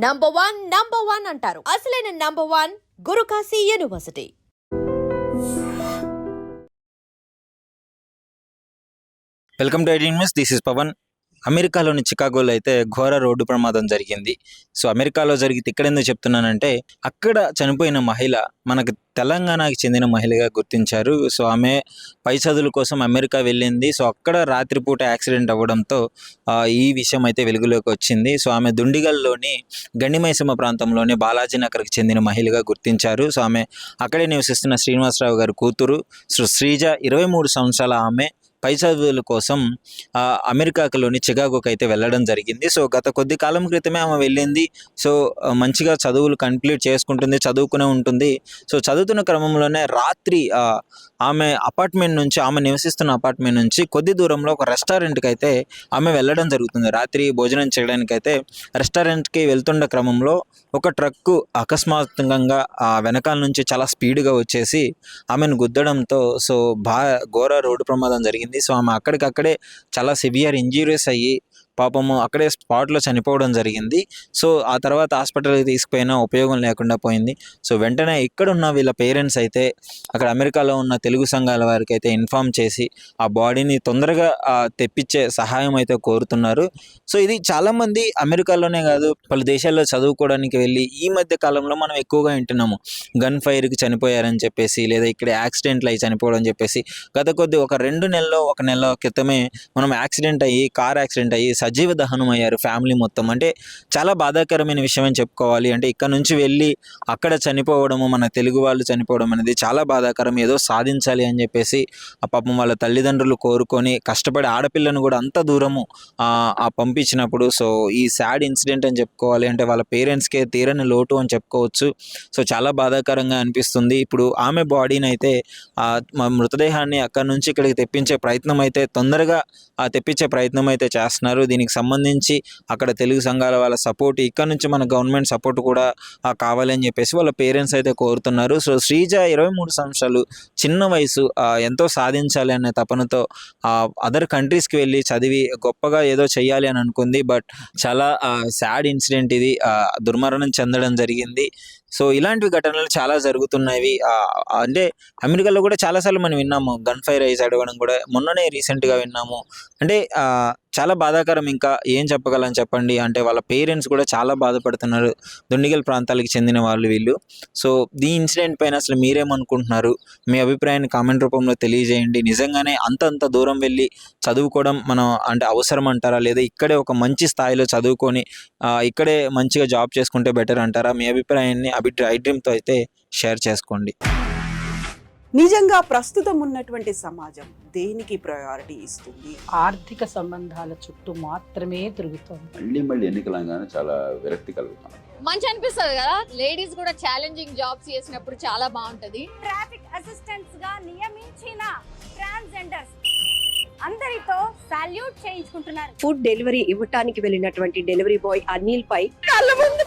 Number one అంటారు. అసలైన number one Gurukashi university. Welcome to eighteen news. This is Pavan. అమెరికాలోని చికాగోలో అయితే ఘోర రోడ్డు ప్రమాదం జరిగింది. సో అమెరికాలో జరిగితే ఇక్కడ ఎందుకు చెప్తున్నానంటే, అక్కడ చనిపోయిన మహిళ మనకు తెలంగాణకి చెందిన మహిళగా గుర్తించారు. సో ఆమె పై చదువుల కోసం అమెరికా వెళ్ళింది. సో అక్కడ రాత్రిపూట యాక్సిడెంట్ అవ్వడంతో ఈ విషయం అయితే వెలుగులోకి వచ్చింది. సో ఆమె దుండిగల్లోని గండిమైసమ్మ ప్రాంతంలోని బాలాజీ నగర్కి చెందిన మహిళగా గుర్తించారు. సో ఆమె అక్కడే నివసిస్తున్న శ్రీనివాసరావు గారి కూతురు. సో శ్రీజ 23 సంవత్సరాల ఆమె పై చదువుల కోసం అమెరికాలోని చికాగోకి అయితే వెళ్ళడం జరిగింది. సో గత కొద్ది కాలం క్రితమే ఆమె వెళ్ళింది. సో మంచిగా చదువులు కంప్లీట్ చేసుకుంటుంది, చదువుకునే ఉంటుంది. సో చదువుతున్న క్రమంలోనే రాత్రి ఆమె నివసిస్తున్న అపార్ట్మెంట్ నుంచి కొద్ది దూరంలో ఒక రెస్టారెంట్కి అయితే ఆమె వెళ్ళడం జరుగుతుంది. రాత్రి భోజనం చేయడానికి అయితే రెస్టారెంట్కి వెళ్తున్న క్రమంలో ఒక ట్రక్కు అకస్మాత్తుగా వెనకాల నుంచి చాలా స్పీడ్గా వచ్చేసి ఆమెను గుద్దడంతో సో ఘోర రోడ్డు ప్రమాదం జరిగింది. సో ఆమె అక్కడికక్కడే చాలా సివియర్ ఇంజూరీస్ అయ్యి పాపము అక్కడే స్పాట్లో చనిపోవడం జరిగింది. సో ఆ తర్వాత హాస్పిటల్కి తీసుకుపోయినా ఉపయోగం లేకుండా పోయింది. సో వెంటనే ఇక్కడున్న వీళ్ళ పేరెంట్స్ అయితే అక్కడ అమెరికాలో ఉన్న తెలుగు సంఘాల వారికి అయితే ఇన్ఫామ్ చేసి ఆ బాడీని తొందరగా తెప్పించే సహాయం అయితే కోరుతున్నారు. సో ఇది చాలామంది అమెరికాలోనే కాదు పలు దేశాల్లో చదువుకోవడానికి వెళ్ళి ఈ మధ్య కాలంలో మనం ఎక్కువగా వింటున్నాము, గన్ ఫైర్కి చనిపోయారని చెప్పేసి, లేదా ఇక్కడ యాక్సిడెంట్లు అయ్యి చనిపోవడం అని చెప్పేసి. ఒక 2 నెలల్లో 1 నెల క్రితమే మనం కార్ యాక్సిడెంట్ అయ్యి సజీవ దహనం అయ్యారు ఫ్యామిలీ మొత్తం. అంటే చాలా బాధాకరమైన విషయం అని చెప్పుకోవాలి. అంటే ఇక్కడ నుంచి వెళ్ళి అక్కడ చనిపోవడము, మన తెలుగు వాళ్ళు చనిపోవడం అనేది చాలా బాధాకరం. ఏదో సాధించాలి అని చెప్పేసి ఆ పాపం వాళ్ళ తల్లిదండ్రులు కోరుకొని కష్టపడి ఆడపిల్లను కూడా అంత దూరము పంపించినప్పుడు సో ఈ సాడ్ ఇన్సిడెంట్ అని చెప్పుకోవాలి. అంటే వాళ్ళ పేరెంట్స్కే తీరని లోటు అని చెప్పుకోవచ్చు. సో చాలా బాధాకరంగా అనిపిస్తుంది. ఇప్పుడు ఆమె బాడీని అయితే మృతదేహాన్ని అక్కడ నుంచి ఇక్కడికి తెప్పించే ప్రయత్నం అయితే తొందరగా తెప్పించే ప్రయత్నం అయితే చేస్తున్నారు. దీనికి సంబంధించి అక్కడ తెలుగు సంఘాల వాళ్ళ సపోర్ట్, ఇక్కడ నుంచి మన గవర్నమెంట్ సపోర్ట్ కూడా కావాలని చెప్పేసి వాళ్ళ పేరెంట్స్ అయితే కోరుతున్నారు. సో శ్రీజ 23 సంవత్సరాలు, చిన్న వయసు, ఎంతో సాధించాలి అనే తపనతో అదర్ కంట్రీస్కి వెళ్ళి చదివి గొప్పగా ఏదో చెయ్యాలి అని అనుకుంది. బట్ చాలా సాడ్ ఇన్సిడెంట్ ఇది, దుర్మరణం చెందడం జరిగింది. సో ఇలాంటి ఘటనలు చాలా జరుగుతున్నవి. అంటే అమెరికాలో కూడా చాలాసార్లు మనం విన్నాము గన్ ఫైర్ అయ్యి చదవడం కూడా, మొన్ననే రీసెంట్గా విన్నాము. అంటే చాలా బాధాకరం. ఇంకా ఏం చెప్పగలను చెప్పండి. అంటే వాళ్ళ పేరెంట్స్ కూడా చాలా బాధపడుతున్నారు. దుండిగల్ ప్రాంతాలకు చెందిన వాళ్ళు వీళ్ళు. సో ఈ ఇన్సిడెంట్ పైన అసలు మీరేమనుకుంటున్నారు? మీ అభిప్రాయాన్ని కామెంట్ రూపంలో తెలియజేయండి. నిజంగానే అంత దూరం వెళ్ళి చదువుకోవడం మనం అంటే అవసరం అంటారా, లేదా ఇక్కడే ఒక మంచి స్థాయిలో చదువుకొని ఇక్కడే మంచిగా జాబ్ చేసుకుంటే బెటర్ అంటారా? మీ అభిప్రాయాన్ని డ్రీమ్తో అయితే షేర్ చేసుకోండి. నిజంగా ప్రస్తుతం ఉన్నటువంటి సమాజం దేనికి ప్రయారిటీ ఇస్తుంది? ఆర్థిక సంబంధాల చుట్టూ మాత్రమే తిరుగుతుంది. మళ్ళీ ఎన్నికలంగానే చాలా విరక్తి కలుగుతాం. మంచి అనిపిస్తుంది కదా, లేడీస్ కూడా ఛాలెంజింగ్ జాబ్స్ చేసినప్పుడు చాలా బాగుంటది. ట్రాఫిక్ అసిస్టెంట్స్ గా నియమించిన ట్రాన్స్జెండర్స్ అందరితో సాల్యూట్ చేయించుకుంటున్నారు. ఫుడ్ డెలివరీ ఇవ్వటానికి వెళ్ళినటువంటి డెలివరీ బాయ్ అనిల్ పై కళ్ళ ముందు